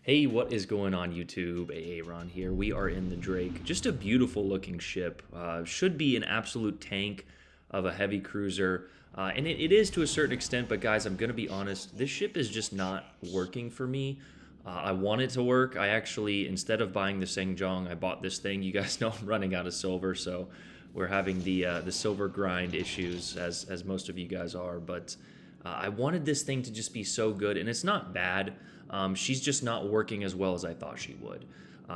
Hey, what is going on YouTube? Aaron here. We are in the Drake. Just a beautiful looking ship. Should be an absolute tank of a heavy cruiser. And it is to a certain extent, but guys, I'm going to be honest. This ship is just not working for me. I want it to work. I actually, instead of buying the Sengjong, I bought this thing. You guys know I'm running out of silver, so we're having the silver grind issues, as most of you guys are. But I wanted this thing to just be so good, and it's not bad. She's just not working as well as I thought she would.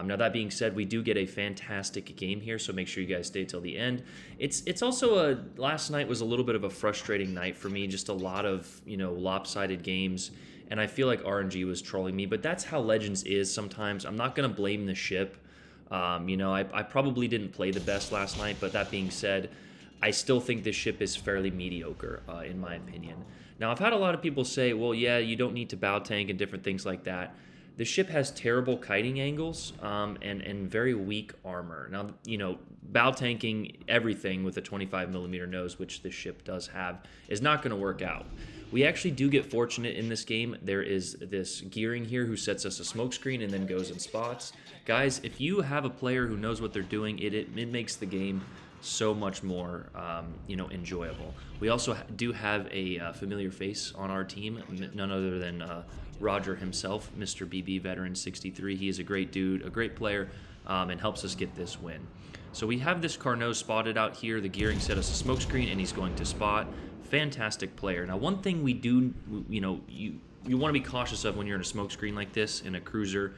Now that being said, we do get a fantastic game here, so make sure you guys stay till the end. It's also last night was a little bit of a frustrating night for me, just a lot of lopsided games, and I feel like RNG was trolling me. But that's how Legends is sometimes. I'm not gonna blame the ship. I probably didn't play the best last night, but that being said, I still think this ship is fairly mediocre, in my opinion. Now, I've had a lot of people say, well, yeah, you don't need to bow tank and different things like that. The ship has terrible kiting angles and very weak armor. Now, bow tanking everything with a 25 millimeter nose, which this ship does have, is not going to work out. We actually do get fortunate in this game. There is this gearing here who sets us a smoke screen and then goes and spots. Guys, if you have a player who knows what they're doing, it makes the game so much more enjoyable. We also do have a familiar face on our team, none other than Roger himself, Mr. BB Veteran 63. He is a great dude, a great player, and helps us get this win. So we have this Carnot spotted out here. The gearing set us a smoke screen, and he's going to spot. Fantastic player. Now, one thing we do, you want to be cautious of when you're in a smoke screen like this in a cruiser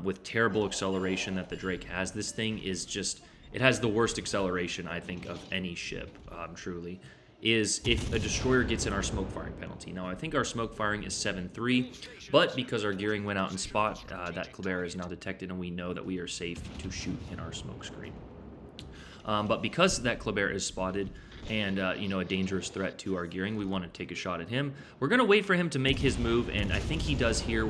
with terrible acceleration that the Drake has. This thing is just, it has the worst acceleration, I think, of any ship, truly, is if a destroyer gets in our smoke firing penalty. Now, I think our smoke firing is 7-3, but because our gearing went out in spot, that Kleber is now detected, and we know that we are safe to shoot in our smoke screen. But because that Kleber is spotted and, a dangerous threat to our gearing, we want to take a shot at him. We're going to wait for him to make his move, and I think he does here.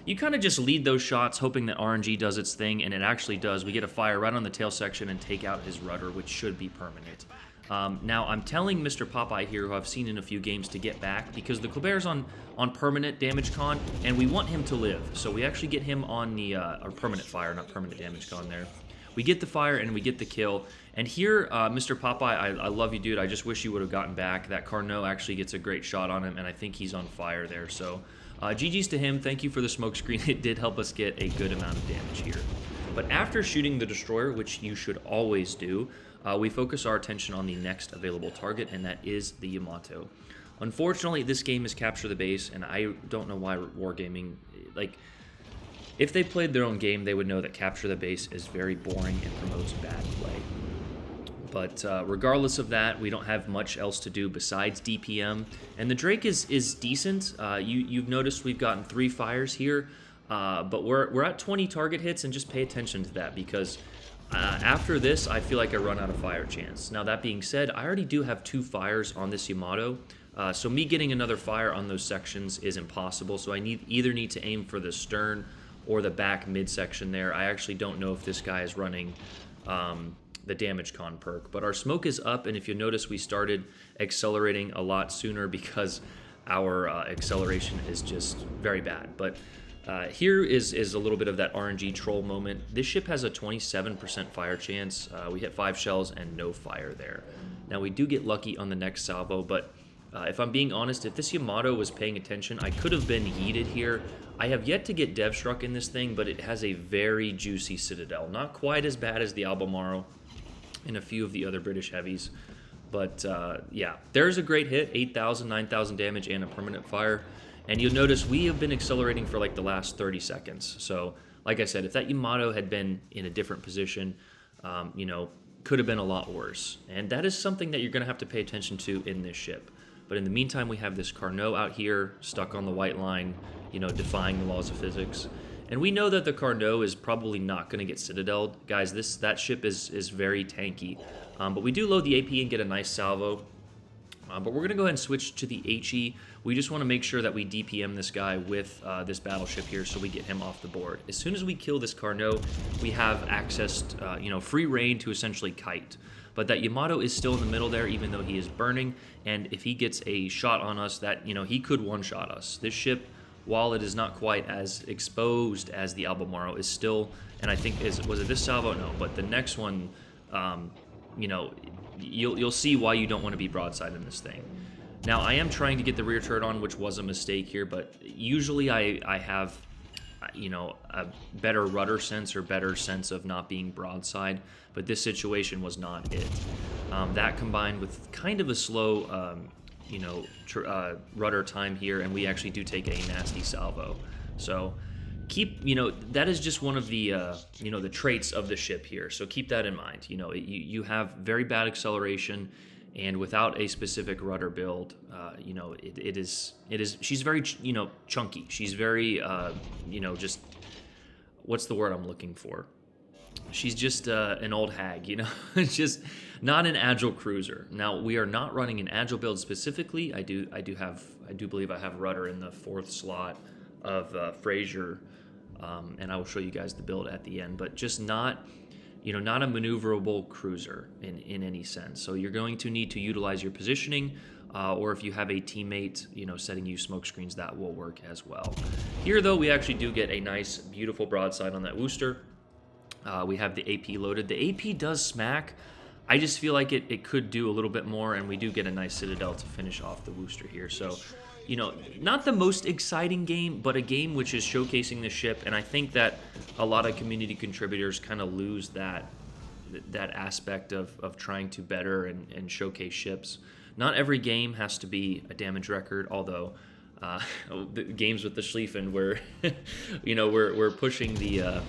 You kind of just lead those shots hoping that RNG does its thing, and it actually does. We get a fire right on the tail section and take out his rudder, which should be permanent. Now, I'm telling Mr. Popeye here, who I've seen in a few games, to get back because the Kleber's on permanent damage con, and we want him to live. So we actually get him on the or permanent fire, not permanent damage con there. We get the fire and we get the kill. And here, Mr. Popeye, I love you, dude. I just wish you would have gotten back. That Carnot actually gets a great shot on him, and I think he's on fire there. So GG's to him. Thank you for the smoke screen. It did help us get a good amount of damage here. But after shooting the destroyer, which you should always do, we focus our attention on the next available target, and that is the Yamato. Unfortunately, this game is capture the base, and I don't know why Wargaming, if they played their own game, they would know that capture the base is very boring and promotes bad play. But regardless of that, we don't have much else to do besides DPM. And the Drake is decent. You've noticed we've gotten 3 fires here. But we're at 20 target hits, and just pay attention to that because after this, I feel like I run out of fire chance. Now, that being said, I already do have 2 fires on this Yamato. So me getting another fire on those sections is impossible. So I either need to aim for the stern or the back midsection there. I actually don't know if this guy is running the damage con perk, but our smoke is up, and if you notice, we started accelerating a lot sooner because our acceleration is just very bad. But here is a little bit of that RNG troll moment. This ship has a 27% fire chance. We hit 5 shells and no fire there. Now, we do get lucky on the next salvo, but if I'm being honest, if this Yamato was paying attention, I could have been yeeted here. I have yet to get dev struck in this thing, but it has a very juicy citadel. Not quite as bad as the Albemarle and a few of the other British heavies. But yeah, there's a great hit, 8,000, 9,000 damage, and a permanent fire. And you'll notice we have been accelerating for like the last 30 seconds. So, like I said, if that Yamato had been in a different position, could have been a lot worse. And that is something that you're going to have to pay attention to in this ship. But in the meantime, we have this Carnot out here, stuck on the white line, defying the laws of physics. And we know that the Carnot is probably not going to get citadeled. Guys, that ship is very tanky. But we do load the AP and get a nice salvo. But we're going to go ahead and switch to the HE. We just want to make sure that we DPM this guy with this battleship here so we get him off the board. As soon as we kill this Carnot, we have access, free reign to essentially kite. But that Yamato is still in the middle there, even though he is burning. And if he gets a shot on us, that he could one-shot us. This ship while it is not quite as exposed as the Albemarle, is still, and I think was it this salvo? No, but the next one, you know, you'll see why you don't want to be broadside in this thing. Now, I am trying to get the rear turret on, which was a mistake here, but usually I have, you know, a better rudder sense or better sense of not being broadside, but this situation was not it. That combined with kind of a slow, you know, rudder time here, and we actually do take a nasty salvo. So keep, you know, that is just one of the, you know, the traits of the ship here. So keep that in mind. You know, you have very bad acceleration, and without a specific rudder build, you know, it is, she's very, you know, chunky. She's very, you know, just, what's the word I'm looking for? She's just an old hag, you know. It's just not an agile cruiser. Now, we are not running an agile build specifically. I do believe I have rudder in the 4th slot of Fraser, and I will show you guys the build at the end, but just not, you know, not a maneuverable cruiser in any sense. So you're going to need to utilize your positioning, or if you have a teammate, you know, setting you smoke screens, that will work as well. Here, though, we actually do get a nice, beautiful broadside on that Worcester. We have the AP loaded. The AP does smack. I just feel like it could do a little bit more, and we do get a nice Citadel to finish off the Worcester here. So, you know, not the most exciting game, but a game which is showcasing the ship, and I think that a lot of community contributors kind of lose that aspect of trying to better and showcase ships. Not every game has to be a damage record, although the games with the Schlieffen where you know, we're pushing the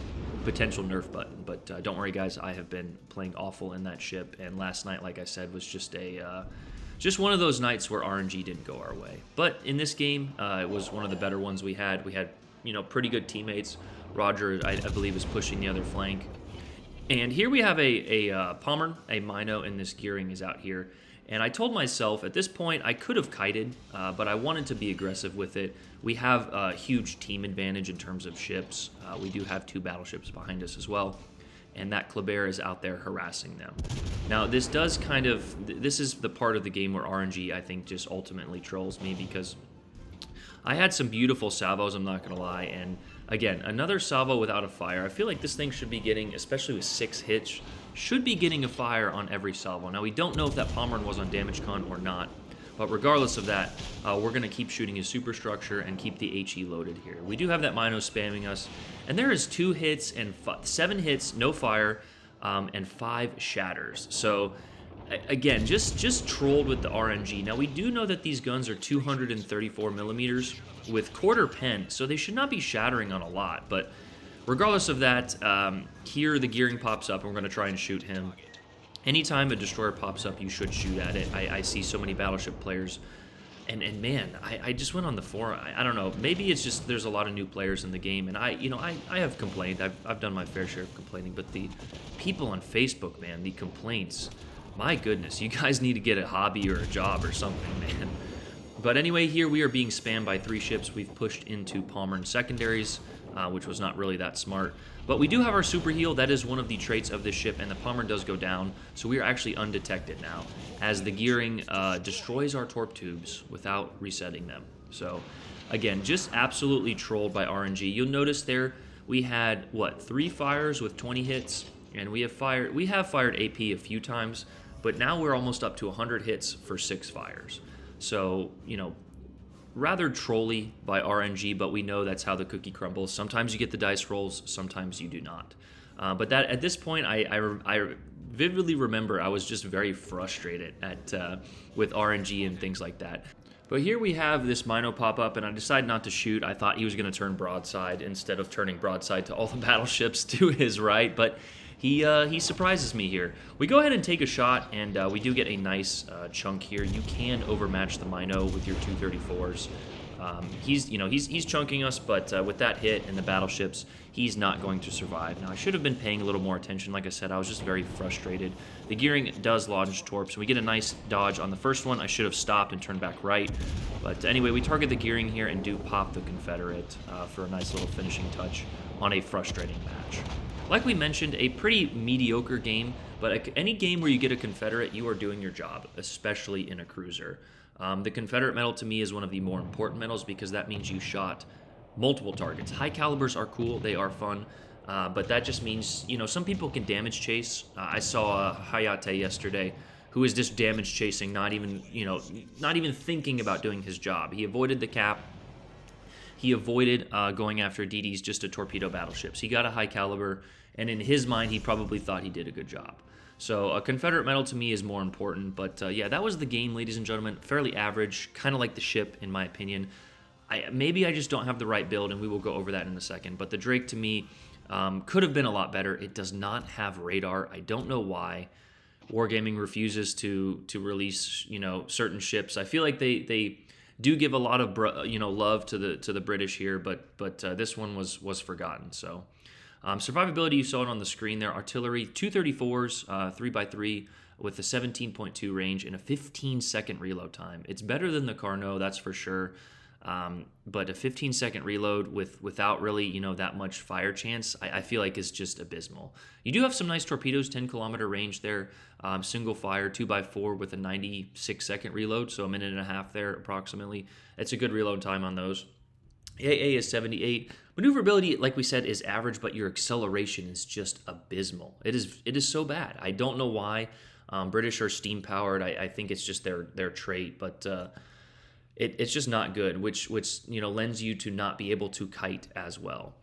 potential nerf button, but don't worry guys, I have been playing awful in that ship, and last night, like I said, was just one of those nights where RNG didn't go our way. But in this game, it was one of the better ones we had. We had, you know, pretty good teammates. Roger, I believe, is pushing the other flank, and here we have a Palmer, a Mino, and this gearing is out here. And I told myself at this point I could have kited, but I wanted to be aggressive with it. We have a huge team advantage in terms of ships. We do have 2 battleships behind us as well, and that Kleber is out there harassing them. Now, this does kind of, this is the part of the game where RNG, I think, just ultimately trolls me, because I had some beautiful salvos, I'm not going to lie, and again, another salvo without a fire. I feel like this thing should be getting, especially with 6 hits, should be getting a fire on every salvo. Now, we don't know if that Pomeran was on damage con or not, but regardless of that, we're going to keep shooting his superstructure and keep the HE loaded here. We do have that Mino spamming us, and there is 2 hits and 7 hits, no fire, and 5 shatters. So, again, just trolled with the RNG. Now, we do know that these guns are 234 millimeters with quarter pen, so they should not be shattering on a lot, but regardless of that, here the gearing pops up, and we're going to try and shoot him. Anytime a destroyer pops up, you should shoot at it. I see so many battleship players, and man, I just went on the forum. I don't know, maybe it's just there's a lot of new players in the game, and I have complained. I've done my fair share of complaining, but the people on Facebook, man, the complaints, my goodness, you guys need to get a hobby or a job or something, man. But anyway, here we are being spammed by 3 ships. We've pushed into Palmer secondaries, which was not really that smart. But we do have our super heal. That is one of the traits of this ship, and the Palmer does go down, so we are actually undetected now, as the gearing destroys our torp tubes without resetting them. So, again, just absolutely trolled by RNG. You'll notice there we had, what, 3 fires with 20 hits, and we have fired AP a few times, but now we're almost up to 100 hits for 6 fires. So, you know, rather trolly by RNG, but we know that's how the cookie crumbles. Sometimes you get the dice rolls, sometimes you do not. But that at this point, I vividly remember I was just very frustrated with RNG and things like that. But here we have this Mino pop up, and I decided not to shoot. I thought he was going to turn broadside instead of turning broadside to all the battleships to his right, but he surprises me here. We go ahead and take a shot, and we do get a nice chunk here. You can overmatch the Mino with your 234s. He's chunking us, but with that hit and the battleships, he's not going to survive. Now, I should have been paying a little more attention. Like I said, I was just very frustrated. The gearing does launch torps, and we get a nice dodge on the first one. I should have stopped and turned back right. But anyway, we target the gearing here and do pop the Confederate for a nice little finishing touch on a frustrating match. Like we mentioned, a pretty mediocre game, but any game where you get a Confederate, you are doing your job, especially in a cruiser. The Confederate medal to me is one of the more important medals because that means you shot multiple targets. High calibers are cool, they are fun, but that just means, some people can damage chase. I saw Hayate yesterday who was just damage chasing, not even thinking about doing his job. He avoided the cap. He avoided going after DDs just to torpedo battleships. He got a high caliber, and in his mind, he probably thought he did a good job. So a Confederate medal to me is more important. But yeah, that was the game, ladies and gentlemen. Fairly average, kind of like the ship, in my opinion. Maybe I just don't have the right build, and we will go over that in a second. But the Drake, to me, could have been a lot better. It does not have radar. I don't know why. Wargaming refuses to release, certain ships. I feel like they do give a lot of love to the British here, but this one was forgotten. So survivability, you saw it on the screen there. Artillery 234s, 3x3 with a 17.2 range and a 15-second reload time. It's better than the Carnot, that's for sure. But a 15-second reload without really that much fire chance, I feel like is just abysmal. You do have some nice torpedoes, 10-kilometer range there, single fire 2x4 with a 96-second reload, so a minute and a half there approximately. It's a good reload time on those. AA is 78. Maneuverability, like we said, is average, but your acceleration is just abysmal. It is so bad. I don't know why. British are steam powered. I think it's just their trait, but it's just not good, which lends you to not be able to kite as well.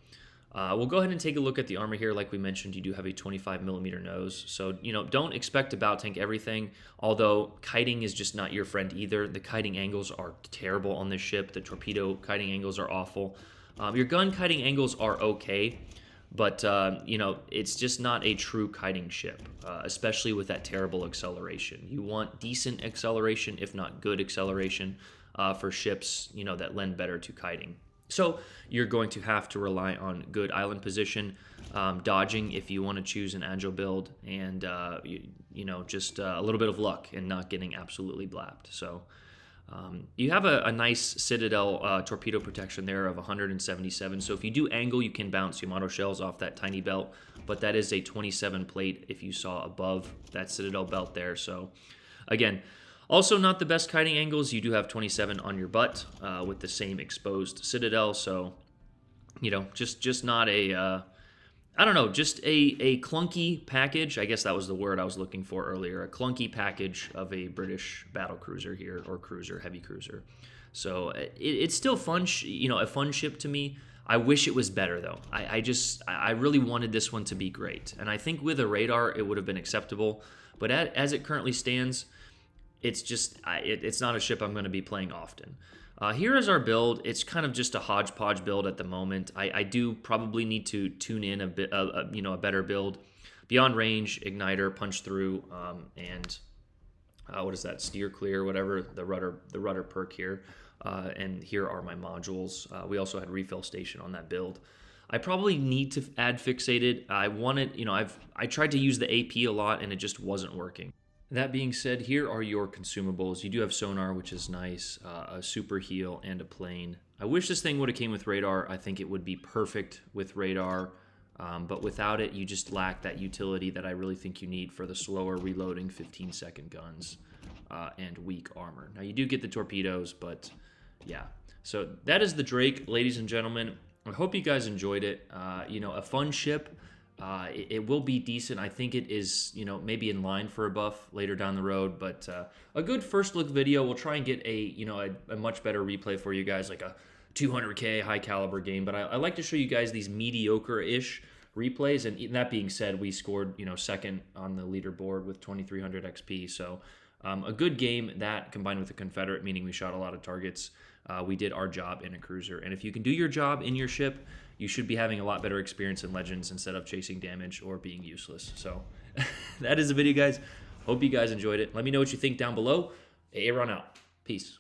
We'll go ahead and take a look at the armor here. Like we mentioned, you do have a 25mm nose, so don't expect to bow tank everything. Although kiting is just not your friend either. The kiting angles are terrible on this ship. The torpedo kiting angles are awful. Your gun kiting angles are okay, but it's just not a true kiting ship, especially with that terrible acceleration. You want decent acceleration, if not good acceleration. For ships, that lend better to kiting. So you're going to have to rely on good island position, dodging if you want to choose an agile build, and just a little bit of luck and not getting absolutely blapped. So you have a nice Citadel torpedo protection there of 177. So if you do angle, you can bounce Yamato shells off that tiny belt, but that is a 27 plate if you saw above that Citadel belt there. So again, also not the best kiting angles. You do have 27 on your butt with the same exposed Citadel. So, just not a, just a clunky package. I guess that was the word I was looking for earlier. A clunky package of a British battle cruiser here, or cruiser, heavy cruiser. So it's still fun, a fun ship to me. I wish it was better though. I really wanted this one to be great. And I think with a radar, it would have been acceptable. But as it currently stands, it's not a ship I'm going to be playing often. Here is our build. It's kind of just a hodgepodge build at the moment. I do probably need to tune in a bit, a better build. Beyond range, igniter, punch through, and what is that? Steer clear, whatever, the rudder perk here. And here are my modules. We also had refill station on that build. I probably need to add fixated. I tried to use the AP a lot and it just wasn't working. That being said, here are your consumables. You do have sonar, which is nice, a super heel, and a plane. I wish this thing would have came with radar. I think it would be perfect with radar, but without it, you just lack that utility that I really think you need for the slower reloading 15-second guns and weak armor. Now, you do get the torpedoes, but yeah. So that is the Drake, ladies and gentlemen. I hope you guys enjoyed it. A fun ship. It will be decent. I think it is, maybe in line for a buff later down the road, but a good first look video. We'll try and get a much better replay for you guys, like a 200K high caliber game. But I like to show you guys these mediocre-ish replays. And that being said, we scored, second on the leaderboard with 2300 XP. So a good game, that combined with the Confederate, meaning we shot a lot of targets. We did our job in a cruiser. And if you can do your job in your ship, you should be having a lot better experience in Legends instead of chasing damage or being useless. So that is the video, guys. Hope you guys enjoyed it. Let me know what you think down below. Aaron out. Peace.